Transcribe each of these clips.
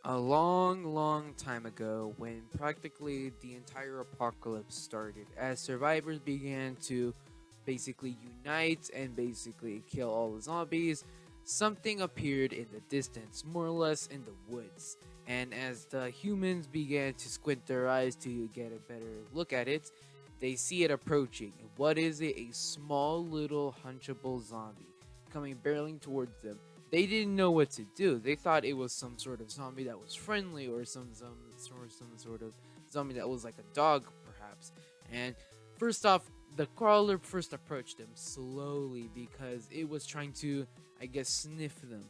A long, long time ago, when practically the entire apocalypse started, as survivors began to basically unite and basically kill all the zombies, something appeared in the distance, more or less in the woods. And as the humans began to squint their eyes to get a better look at it, they see it approaching. And what is it? A small little hunchable zombie coming barreling towards them. They didn't know what to do. They thought it was some sort of zombie that was friendly, or some sort of zombie that was like a dog, perhaps. And first off, the crawler first approached them slowly because it was trying to, I guess, sniff them.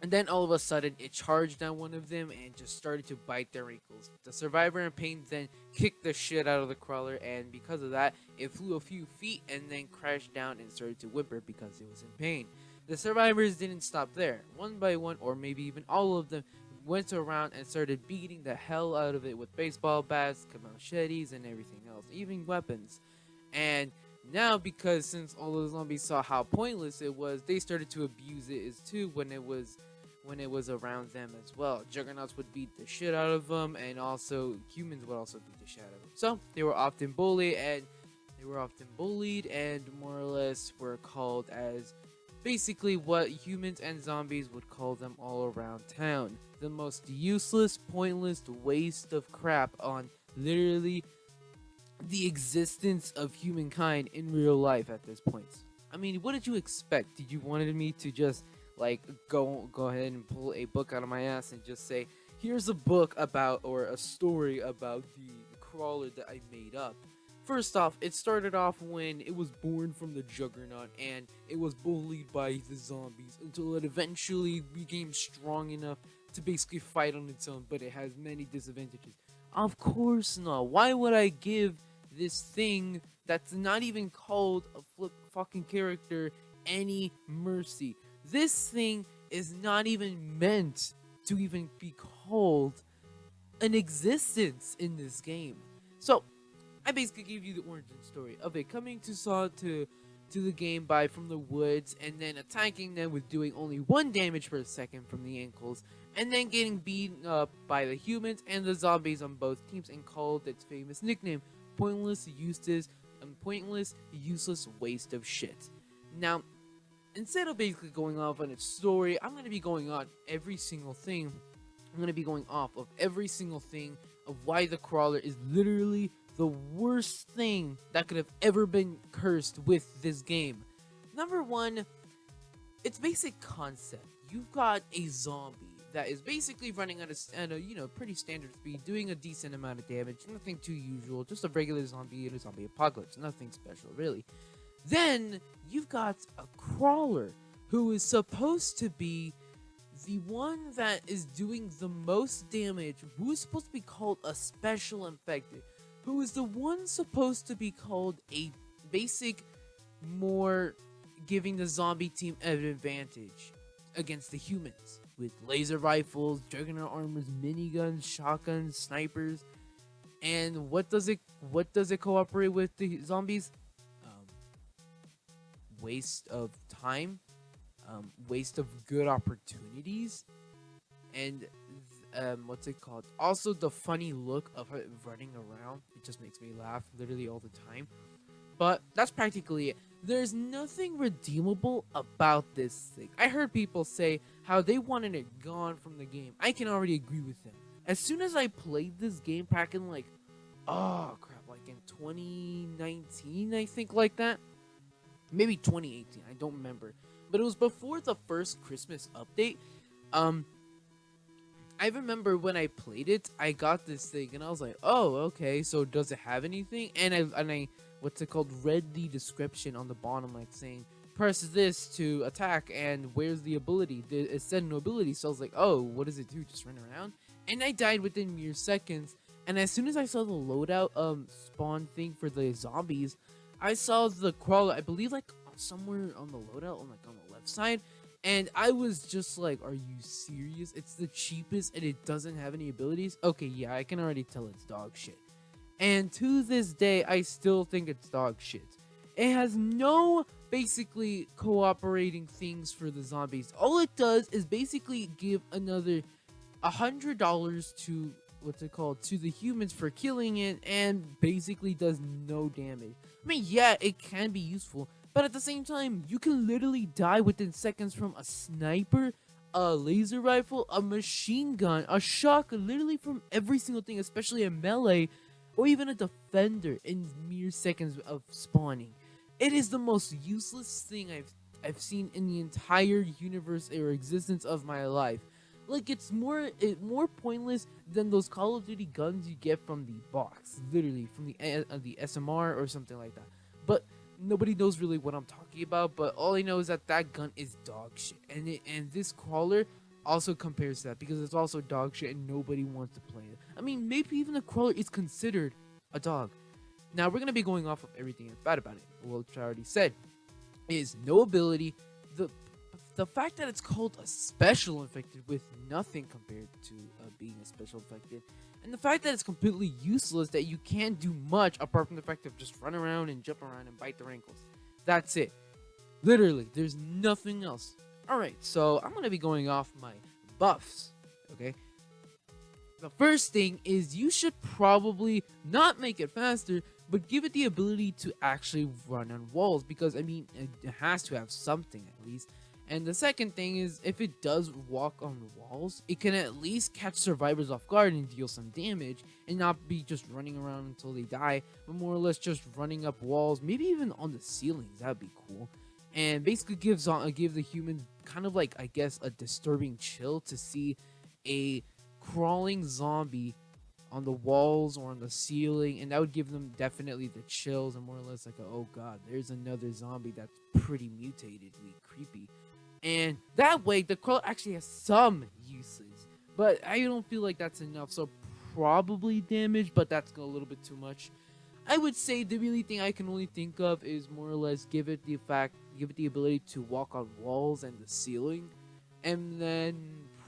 And then all of a sudden, it charged on one of them and just started to bite their ankles. The survivor in pain then kicked the shit out of the crawler, and because of that, it flew a few feet and then crashed down and started to whimper because it was in pain. The survivors didn't stop there. One by one, or maybe even all of them, went around and started beating the hell out of it with baseball bats, machetes, and everything else, even weapons. And now, because since all the zombies saw how pointless it was, they started to abuse it as too when it was around them as well. Juggernauts would beat the shit out of them, and also humans would also beat the shit out of them. So they were often bullied and more or less were called as basically what humans and zombies would call them all around town. The most useless, pointless waste of crap on literally the existence of humankind in real life at this point. I mean, what did you expect? Did you wanted me to just like go ahead and pull a book out of my ass and just say, "Here's a book about or a story about the crawler that I made up"? First off, it started off when it was born from the Juggernaut and it was bullied by the zombies until it eventually became strong enough to basically fight on its own, but it has many disadvantages. Of course not. Why would I give this thing that's not even called a fucking character any mercy? This thing is not even meant to even be called an existence in this game. So I basically gave you the origin story of it coming to the game by from the woods and then attacking them with doing only one damage per second from the ankles, and then getting beaten up by the humans and the zombies on both teams and called its famous nickname, pointless, useless waste of shit. Now, instead of basically going off on its story, I'm gonna be going on every single thing. I'm gonna be going off of every single thing of why the crawler is literally the worst thing that could have ever been cursed with this game. Number one, its basic concept. You've got a zombie that is basically running at a pretty standard speed, doing a decent amount of damage, nothing too usual, just a regular zombie in a zombie apocalypse, nothing special really. Then you've got a crawler who is supposed to be the one that is doing the most damage, who is supposed to be called a special infected, who is the one supposed to be called a basic, more giving the zombie team an advantage against the humans with laser rifles, juggernaut armors, miniguns, shotguns, snipers. And what does it cooperate with the zombies? Um, Waste of time, waste of good opportunities, and what's it called? Also, the funny look of her running around. It just makes me laugh literally all the time. But that's practically it. There's nothing redeemable about this thing. I heard people say how they wanted it gone from the game. I can already agree with them. As soon as I played this game back in oh crap, like in 2019, I think, like that. Maybe 2018, I don't remember. But it was before the first Christmas update. Um, I remember when I played it, I got this thing and I was like, "Oh, okay. So does it have anything?" And I what's it called? Read the description on the bottom, like saying, "Press this to attack," and where's the ability? It said no ability, so I was like, "Oh, what does it do? Just run around?" And I died within mere seconds. And as soon as I saw the loadout spawn thing for the zombies, I saw the crawler. I believe like somewhere on the loadout, on the left side. And I was just like, "Are you serious? It's the cheapest and it doesn't have any abilities?" Okay, yeah, I can already tell it's dog shit. And to this day, I still think it's dog shit. It has no basically cooperating things for the zombies. All it does is basically give another $100 to what's it called to the humans for killing it, and basically does no damage. I mean, yeah, it can be useful, but at the same time, you can literally die within seconds from a sniper, a laser rifle, a machine gun, a shotgun, literally from every single thing, especially a melee or even a defender in mere seconds of spawning. It is the most useless thing I've seen in the entire universe or existence of my life. Like it's more pointless than those Call of Duty guns you get from the box, literally from the SMR or something like that. But nobody knows really what I'm talking about. But all I know is that that gun is dog shit, and this crawler also compares to that because it's also dog shit and nobody wants to play it. I mean, maybe even the crawler is considered a dog. Now we're gonna be going off of everything that's bad about it, which I already said is no ability. The fact that it's called a special infected with nothing compared to being a special infected, and the fact that it's completely useless, that you can't do much apart from the fact of just run around and jump around and bite their ankles. That's it. Literally, there's nothing else. Alright, so I'm gonna be going off my buffs. Okay. The first thing is you should probably not make it faster, but give it the ability to actually run on walls, because I mean it has to have something at least. And the second thing is, if it does walk on walls, it can at least catch survivors off guard and deal some damage, and not be just running around until they die, but more or less just running up walls, maybe even on the ceilings. That'd be cool. And basically give the humans kind of like, I guess, a disturbing chill to see a crawling zombie on the walls or on the ceiling, and that would give them definitely the chills and more or less like oh god, there's another zombie that's pretty mutatedly creepy. And that way the crawler actually has some uses, but I don't feel like that's enough. So probably damage, but that's a little bit too much. I would say the really thing I can only think of is more or less give it the ability to walk on walls and the ceiling, and then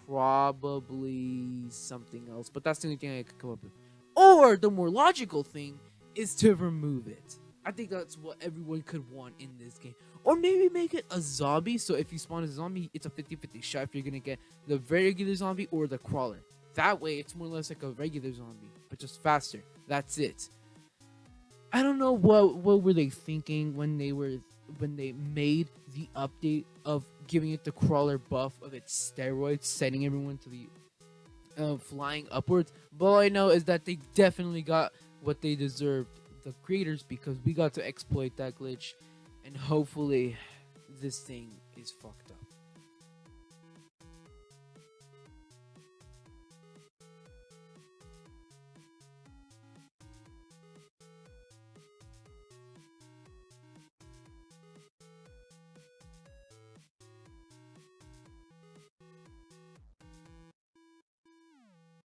probably something else, but that's the only thing I could come up with. Or the more logical thing is to remove it. I think that's what everyone could want in this game. Or maybe make it a zombie, so if you spawn as a zombie, it's a 50-50 shot if you're gonna get the regular zombie or the crawler. That way, it's more or less like a regular zombie, but just faster. That's it. I don't know what were they thinking when they made the update of giving it the crawler buff of its steroids, sending everyone to the flying upwards. But all I know is that they definitely got what they deserved, the creators, because we got to exploit that glitch, and hopefully this thing is fucked up.